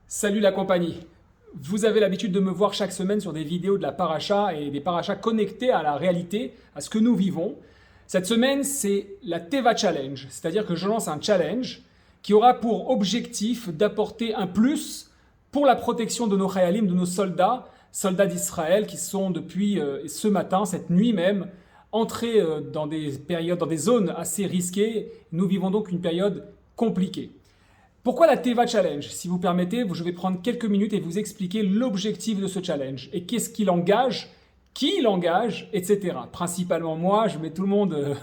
Salut la compagnie. Vous avez l'habitude de me voir chaque semaine sur des vidéos de la paracha et des parachas connectés à la réalité, à ce que nous vivons. Cette semaine, c'est la Teva Challenge, c'est-à-dire que je lance un challenge qui aura pour objectif d'apporter un plus pour la protection de nos Chayalim, de nos soldats d'Israël qui sont depuis ce matin, cette nuit même, entrés dans des périodes, dans des zones assez risquées. Nous vivons donc une période compliquée. Pourquoi la Teva Challenge? Si vous permettez, je vais prendre quelques minutes et vous expliquer l'objectif de ce challenge et qu'est-ce qu'il engage, qui il engage, etc. Principalement moi, je mets tout le monde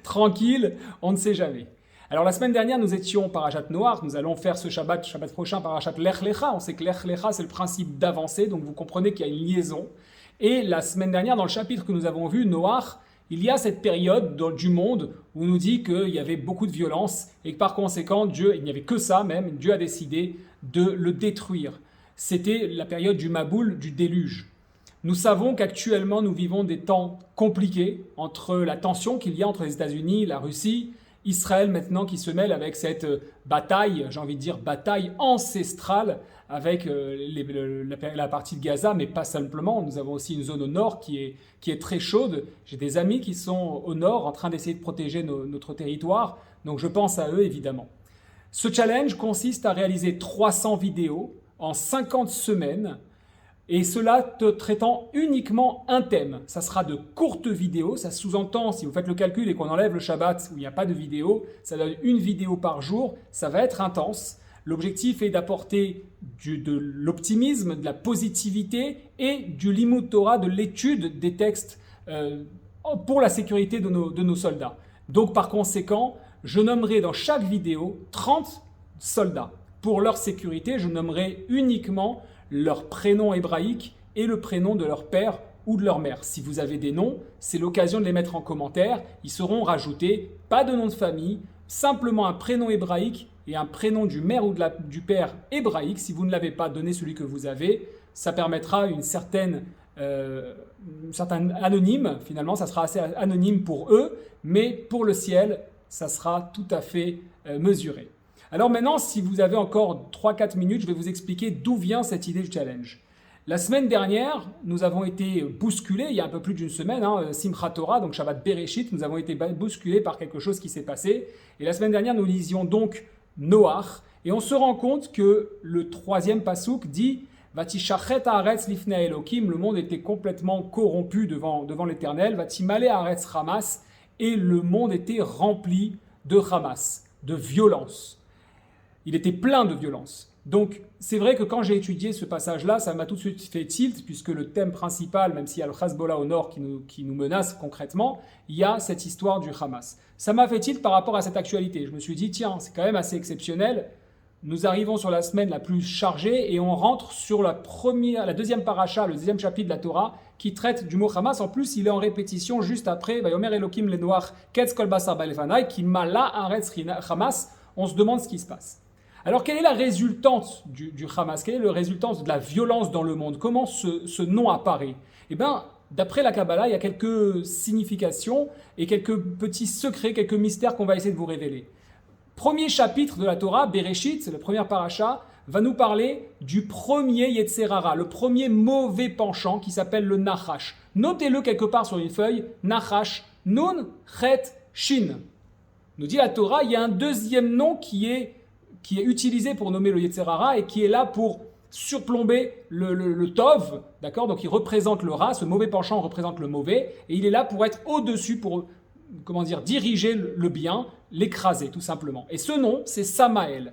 tranquille, on ne sait jamais. Alors la semaine dernière, nous étions Parashat Noach, nous allons faire ce Shabbat prochain Parashat Lech Lecha. On sait que Lech Lecha, c'est le principe d'avancer, donc vous comprenez qu'il y a une liaison. Et la semaine dernière, dans le chapitre que nous avons vu, Noach, il y a cette période du monde où on nous dit qu'il y avait beaucoup de violence et que par conséquent, Dieu, il n'y avait que ça même, Dieu a décidé de le détruire. C'était la période du Maboul, du déluge. Nous savons qu'actuellement, nous vivons des temps compliqués entre la tension qu'il y a entre les États-Unis, la Russie, Israël maintenant qui se mêle avec cette bataille, j'ai envie de dire bataille ancestrale avec la partie de Gaza, mais pas simplement. Nous avons aussi une zone au nord qui est très chaude. J'ai des amis qui sont au nord en train d'essayer de protéger notre territoire, donc je pense à eux évidemment. Ce challenge consiste à réaliser 300 vidéos en 50 semaines, et cela traitant uniquement un thème. Ça sera de courtes vidéos, ça sous-entend, si vous faites le calcul et qu'on enlève le Shabbat où il n'y a pas de vidéo, ça donne une vidéo par jour, ça va être intense. L'objectif est d'apporter de l'optimisme, de la positivité et du limud Torah, de l'étude des textes pour la sécurité de nos soldats. Donc par conséquent, je nommerai dans chaque vidéo 30 soldats. Pour leur sécurité, je nommerai uniquement leur prénom hébraïque et le prénom de leur père ou de leur mère. Si vous avez des noms, c'est l'occasion de les mettre en commentaire. Ils seront rajoutés, pas de nom de famille, simplement un prénom hébraïque et un prénom du mère ou du père hébraïque. Si vous ne l'avez pas, donnez celui que vous avez. Ça permettra une certaine anonyme. Finalement, ça sera assez anonyme pour eux, mais pour le ciel, ça sera tout à fait mesuré. Alors maintenant, si vous avez encore 3-4 minutes, je vais vous expliquer d'où vient cette idée du challenge. La semaine dernière, nous avons été bousculés, il y a un peu plus d'une semaine, Simchat Torah, donc Shabbat Bereshit, nous avons été bousculés par quelque chose qui s'est passé. Et la semaine dernière, nous lisions donc Noach, et on se rend compte que le troisième pasouk dit « Vatishachet haaretz lifnei Elokim » le monde était complètement corrompu devant l'Éternel, « Vatimale haaretz Hamas » et le monde était rempli de Hamas, de violence. Il était plein de violence. Donc, c'est vrai que quand j'ai étudié ce passage-là, ça m'a tout de suite fait tilt, puisque le thème principal, même s'il y a le Hezbollah au nord qui nous menace concrètement, il y a cette histoire du Hamas. Ça m'a fait tilt par rapport à cette actualité. Je me suis dit, tiens, c'est quand même assez exceptionnel. Nous arrivons sur la semaine la plus chargée et on rentre sur la deuxième paracha, le deuxième chapitre de la Torah, qui traite du mot Hamas. En plus, il est en répétition juste après, Vayomer Elokim le Noach, Ketz kol basar ba'lefanai, qui mala aretz Hamas. On se demande ce qui se passe. Alors, quelle est la résultante du Hamas? Quelle est la résultante de la violence dans le monde? Comment ce nom apparaît? Eh bien, d'après la Kabbalah, il y a quelques significations et quelques petits secrets, quelques mystères qu'on va essayer de vous révéler. Premier chapitre de la Torah, Bereshit, la première paracha, va nous parler du premier Yetzer Hara, le premier mauvais penchant qui s'appelle le Nachash. Notez-le quelque part sur une feuille, Nachash, Nun, Chet, Shin. Nous dit la Torah, il y a un deuxième nom qui est utilisé pour nommer le Yetzer Hara et qui est là pour surplomber le Tov, d'accord? Donc il représente le Ra, ce mauvais penchant représente le mauvais, et il est là pour être au-dessus, pour diriger le bien, l'écraser tout simplement. Et ce nom, c'est Samaël.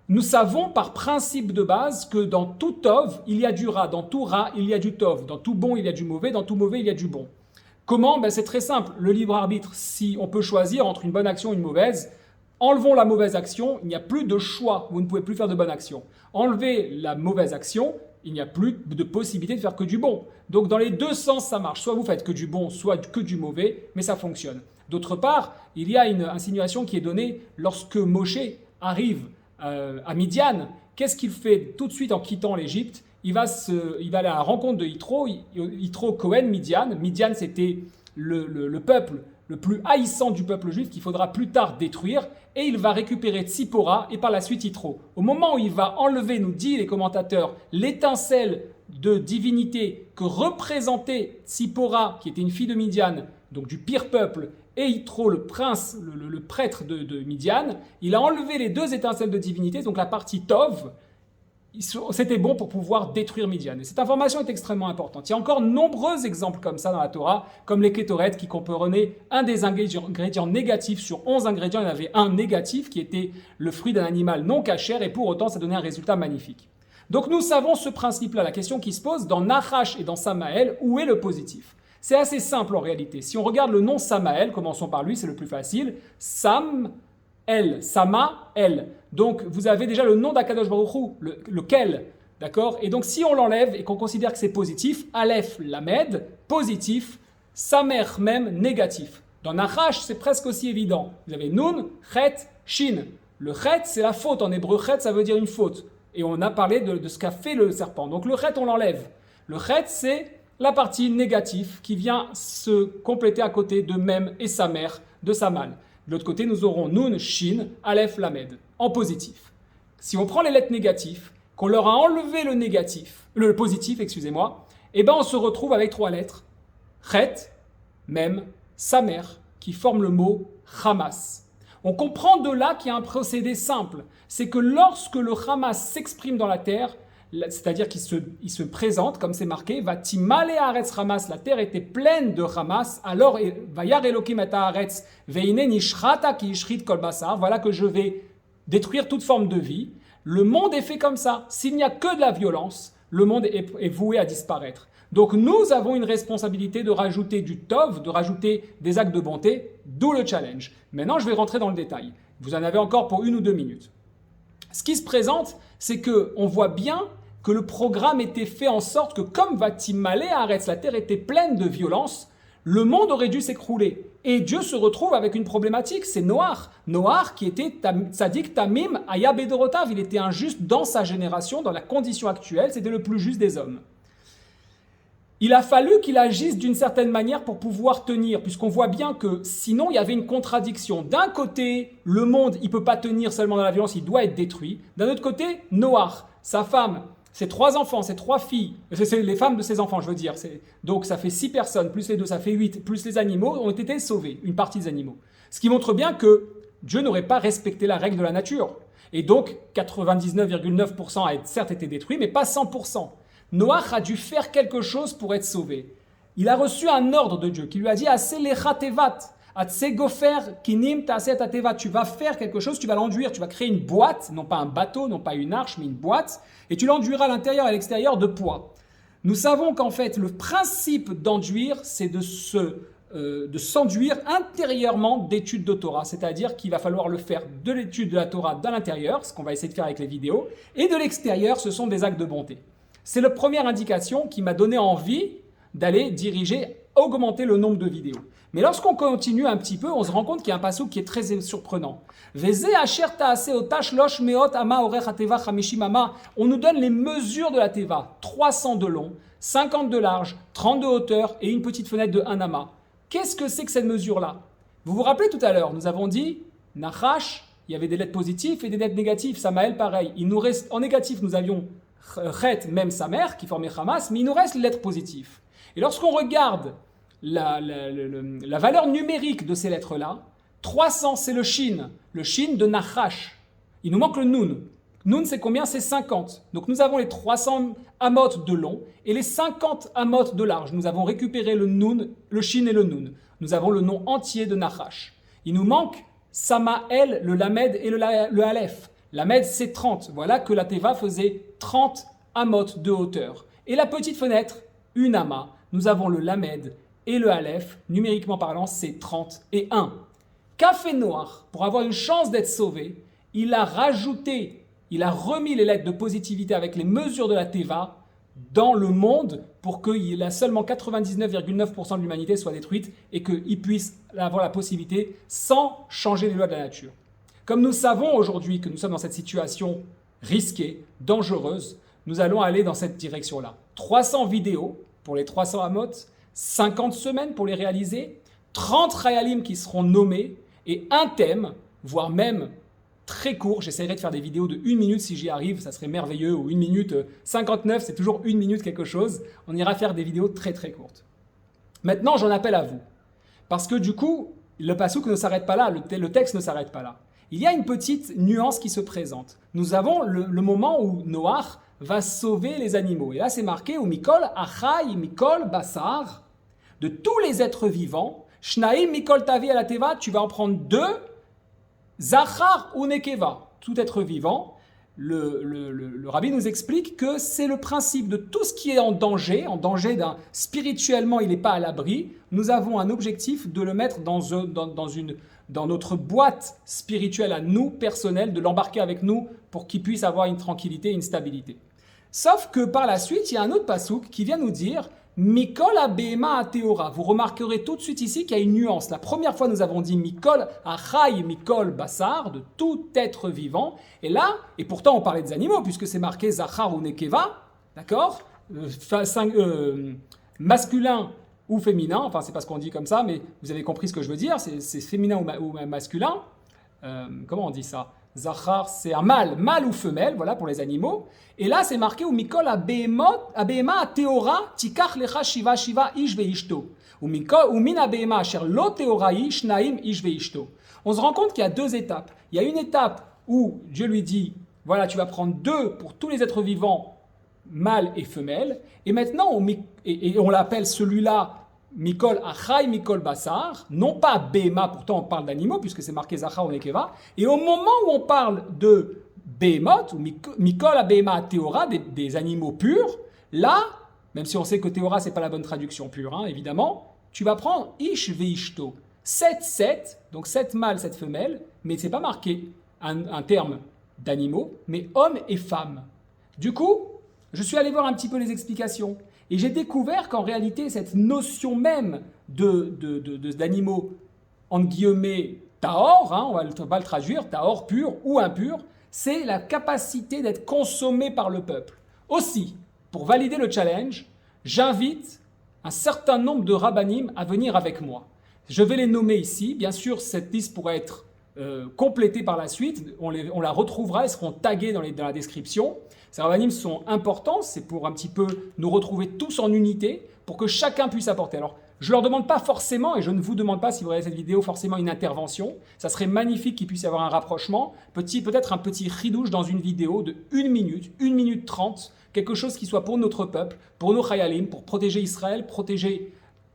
Nous savons par principe de base que dans tout Tov, il y a du Ra, dans tout Ra, il y a du Tov, dans tout bon, il y a du mauvais, dans tout mauvais, il y a du bon. Comment? C'est très simple, le libre arbitre, si on peut choisir entre une bonne action et une mauvaise, enlevons la mauvaise action, il n'y a plus de choix, vous ne pouvez plus faire de bonne action. Enlevez la mauvaise action, il n'y a plus de possibilité de faire que du bon. Donc dans les deux sens, ça marche. Soit vous faites que du bon, soit que du mauvais, mais ça fonctionne. D'autre part, il y a une insinuation qui est donnée lorsque Moshe arrive à Midian. Qu'est-ce qu'il fait tout de suite en quittant l'Égypte? Il va aller à la rencontre de Yitro Cohen, Midian. Midian, c'était le peuple le plus haïssant du peuple juif qu'il faudra plus tard détruire, et il va récupérer Tzipora et par la suite Yitro. Au moment où il va enlever, nous dit les commentateurs, l'étincelle de divinité que représentait Tzipora, qui était une fille de Midian, donc du pire peuple, et Yitro, le prince, le prêtre de Midian, il a enlevé les deux étincelles de divinité, donc la partie Tov, c'était bon pour pouvoir détruire Midian. Et cette information est extrêmement importante. Il y a encore nombreux exemples comme ça dans la Torah, comme les Kétoret qui comprenaient un des ingrédients négatifs sur 11 ingrédients. Il y en avait un négatif qui était le fruit d'un animal non cachère et pour autant ça donnait un résultat magnifique. Donc nous savons ce principe-là. La question qui se pose dans Nachash et dans Samaël, où est le positif? C'est assez simple en réalité. Si on regarde le nom Samaël, commençons par lui, c'est le plus facile. Sam-El, Sama-El. Donc, vous avez déjà le nom d'Akadosh Baruch Hu, lequel, d'accord? Et donc, si on l'enlève et qu'on considère que c'est positif, Aleph, Lamed, positif, Samer, même, négatif. Dans Nachash, c'est presque aussi évident. Vous avez Nun, Chet, Shin. Le Chet, c'est la faute. En hébreu, Chet, ça veut dire une faute. Et on a parlé de ce qu'a fait le serpent. Donc, le Chet, on l'enlève. Le Chet, c'est la partie négative qui vient se compléter à côté de Mem et Samer, de Samal. De l'autre côté, nous aurons Nun, Shin, Aleph, Lamed, en positif. Si on prend les lettres négatives, qu'on leur a enlevé le positif, excusez-moi, eh ben on se retrouve avec trois lettres, Chet, Mem, Samer, qui forment le mot Hamas. On comprend de là qu'il y a un procédé simple, c'est que lorsque le Hamas s'exprime dans la terre, c'est-à-dire qu'il se présente, comme c'est marqué, va timale haaretz Hamas, la terre était pleine de Hamas, alors vayar Elokim et haaretz veine nishrata ki ishrit kol basar, voilà que je vais détruire toute forme de vie. Le monde est fait comme ça. S'il n'y a que de la violence, le monde est voué à disparaître. Donc nous avons une responsabilité de rajouter du tov, de rajouter des actes de bonté, d'où le challenge. Maintenant, je vais rentrer dans le détail. Vous en avez encore pour 1 ou 2 minutes. Ce qui se présente, c'est qu'on voit bien que le programme était fait en sorte que comme Vatimale Haaretz, la terre était pleine de violence, le monde aurait dû s'écrouler. Et Dieu se retrouve avec une problématique, c'est Noach. Noach qui était Tzadik Tamim Aya Bedorotav, il était injuste dans sa génération, dans la condition actuelle, c'était le plus juste des hommes. Il a fallu qu'il agisse d'une certaine manière pour pouvoir tenir, puisqu'on voit bien que sinon il y avait une contradiction. D'un côté, le monde, il ne peut pas tenir seulement dans la violence, il doit être détruit. D'un autre côté, Noach, sa femme, ses 3 enfants, ses 3 filles, c'est les femmes de ses enfants, je veux dire. Donc ça fait 6 personnes, plus les 2, ça fait 8, plus les animaux ont été sauvés, une partie des animaux. Ce qui montre bien que Dieu n'aurait pas respecté la règle de la nature. Et donc 99,9% a certes été détruit, mais pas 100%. Noach a dû faire quelque chose pour être sauvé. Il a reçu un ordre de Dieu qui lui a dit « Aselecha tevat ». Tu vas faire quelque chose, tu vas l'enduire, tu vas créer une boîte, non pas un bateau, non pas une arche, mais une boîte, et tu l'enduiras à l'intérieur et à l'extérieur de poids. Nous savons qu'en fait, le principe d'enduire, c'est de s'enduire intérieurement d'études de Torah, c'est-à-dire qu'il va falloir le faire de l'étude de la Torah dans l'intérieur, ce qu'on va essayer de faire avec les vidéos, et de l'extérieur, ce sont des actes de bonté. C'est la première indication qui m'a donné envie d'aller augmenter le nombre de vidéos. Mais lorsqu'on continue un petit peu, on se rend compte qu'il y a un passage qui est très surprenant. On nous donne les mesures de la teva, 300 de long, 50 de large, 30 de hauteur et une petite fenêtre de 1 ama. Qu'est-ce que c'est que cette mesure-là? Vous vous rappelez tout à l'heure, nous avons dit, Nachash, il y avait des lettres positives et des lettres négatives, Samaël pareil. Il nous reste, en négatif, nous avions Chet, même sa mère, qui formait Hamas, mais il nous reste les lettres positives. Et lorsqu'on regarde la valeur numérique de ces lettres-là, 300 c'est le shin de Nachash. Il nous manque le nun. Nun c'est combien? C'est 50. Donc nous avons les 300 amot de long et les 50 amot de large. Nous avons récupéré le nun, le shin et le nun. Nous avons le nom entier de Nachash. Il nous manque Samaël, le lamed et le aleph. Lamed c'est 30. Voilà que la teva faisait 30 amot de hauteur. Et la petite fenêtre, une ama. Nous avons le lamed et le aleph, numériquement parlant, c'est 31. Qu'a fait Noach pour avoir une chance d'être sauvé? Il a remis les lettres de positivité avec les mesures de la teva dans le monde pour qu'il a seulement 99,9% de l'humanité soit détruite et qu'il puisse avoir la possibilité sans changer les lois de la nature. Comme nous savons aujourd'hui que nous sommes dans cette situation risquée, dangereuse, nous allons aller dans cette direction-là. 300 vidéos pour les 300 amot, 50 semaines pour les réaliser, 30 Chayalim qui seront nommés et un thème, voire même très court. J'essaierai de faire des vidéos de 1 minute si j'y arrive, ça serait merveilleux, ou 1 minute 59, c'est toujours 1 minute quelque chose. On ira faire des vidéos très très courtes. Maintenant, j'en appelle à vous. Parce que du coup, le passouk ne s'arrête pas là, le texte ne s'arrête pas là. Il y a une petite nuance qui se présente. Nous avons le moment où Noach va sauver les animaux. Et là, c'est marqué ou Mikol Achai Mikol Basar, de tous les êtres vivants, Shnaim Mikol Tavi à la Teva, tu vas en prendre 2, Zachar ou Nekeva, tout être vivant. Le rabbi nous explique que c'est le principe de tout ce qui est en danger spirituellement, il n'est pas à l'abri. Nous avons un objectif de le mettre dans notre boîte spirituelle à nous, personnelle, de l'embarquer avec nous pour qu'il puisse avoir une tranquillité, une stabilité. Sauf que par la suite, il y a un autre passouk qui vient nous dire Mikol abema ateora. Vous remarquerez tout de suite ici qu'il y a une nuance. La première fois, nous avons dit Mikol achai Mikol basar, de tout être vivant. Et là, et pourtant on parlait des animaux, puisque c'est marqué Zachar ou Nekeva, d'accord, masculin ou féminin, enfin c'est pas ce qu'on dit comme ça, mais vous avez compris ce que je veux dire, c'est féminin ou masculin. Comment on dit ça? Zachar, c'est un mâle ou femelle, voilà pour les animaux. Et là, c'est marqué ou Mikol abema teora tikach lecha shiva shiva ish veishto. Ou min abema asher lo teorai shnaim ish veishto. On se rend compte qu'il y a 2 étapes. Il y a une étape où Dieu lui dit, voilà, tu vas prendre 2 pour tous les êtres vivants, mâles et femelles. Et maintenant, on l'appelle celui-là Mikol Achai Mikol Basar, non pas Behema, pourtant on parle d'animaux puisque c'est marqué Zachar ou Nekeva, et au moment où on parle de Behemot, ou Mikol Abehema Teora, des animaux purs, là, même si on sait que Teora c'est pas la bonne traduction pure, hein, évidemment, tu vas prendre Ish Veishto, 7, donc 7 mâles, 7 femelles, mais c'est pas marqué un terme d'animaux, mais hommes et femmes. Du coup, je suis allé voir un petit peu les explications. Et j'ai découvert qu'en réalité, cette notion même d'animaux, entre guillemets, tahor, hein, on va le traduire, tahor pur ou impur, c'est la capacité d'être consommé par le peuple. Aussi, pour valider le challenge, j'invite un certain nombre de rabbanim à venir avec moi. Je vais les nommer ici. Bien sûr, cette liste pourra être complétée par la suite. On la retrouvera, elles seront taguées dans la description. Ces rabbanim sont importants, c'est pour un petit peu nous retrouver tous en unité, pour que chacun puisse apporter. Alors, je ne leur demande pas forcément, et je ne vous demande pas si vous regardez cette vidéo, forcément une intervention. Ça serait magnifique qu'il puisse y avoir un rapprochement, peut-être un petit ridouche dans une vidéo de 1 minute, 1 minute 30, quelque chose qui soit pour notre peuple, pour nos chayalim, pour protéger Israël, protéger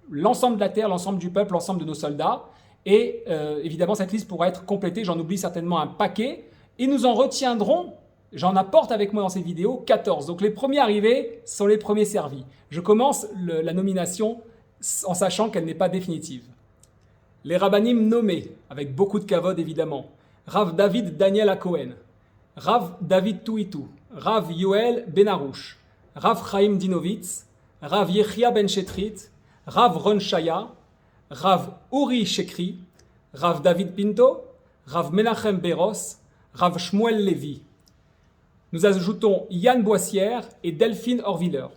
l'ensemble de la terre, l'ensemble du peuple, l'ensemble de nos soldats. Et évidemment, cette liste pourra être complétée, j'en oublie certainement un paquet, et nous en retiendrons. J'en apporte avec moi dans ces vidéos 14. Donc les premiers arrivés sont les premiers servis. Je commence la nomination en sachant qu'elle n'est pas définitive. Les rabbanim nommés, avec beaucoup de kavod évidemment. Rav David Daniel Akohen, Rav David Touitou, Rav Yoel Ben Arouche, Rav Chaim Dinovitz, Rav Yechia Ben Shetrit, Rav Ron Shaya, Rav Uri Shekri, Rav David Pinto, Rav Menachem Beros, Rav Shmuel Levi. Nous ajoutons Yann Boissière et Delphine Orviller.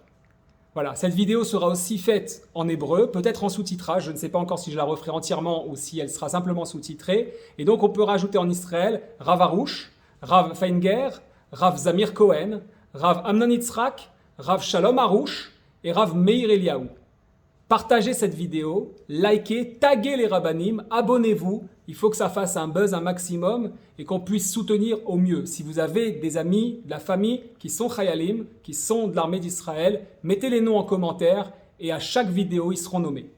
Voilà, cette vidéo sera aussi faite en hébreu, peut-être en sous-titrage, je ne sais pas encore si je la referai entièrement ou si elle sera simplement sous-titrée. Et donc on peut rajouter en Israël Rav Arouche, Rav Feinger, Rav Zamir Cohen, Rav Amnon Yitzhak, Rav Shalom Arouche et Rav Meir Eliaou. Partagez cette vidéo, likez, taguez les rabbanim, abonnez-vous. Il faut que ça fasse un buzz un maximum et qu'on puisse soutenir au mieux. Si vous avez des amis, de la famille qui sont chayalim, qui sont de l'armée d'Israël, mettez les noms en commentaire et à chaque vidéo, ils seront nommés.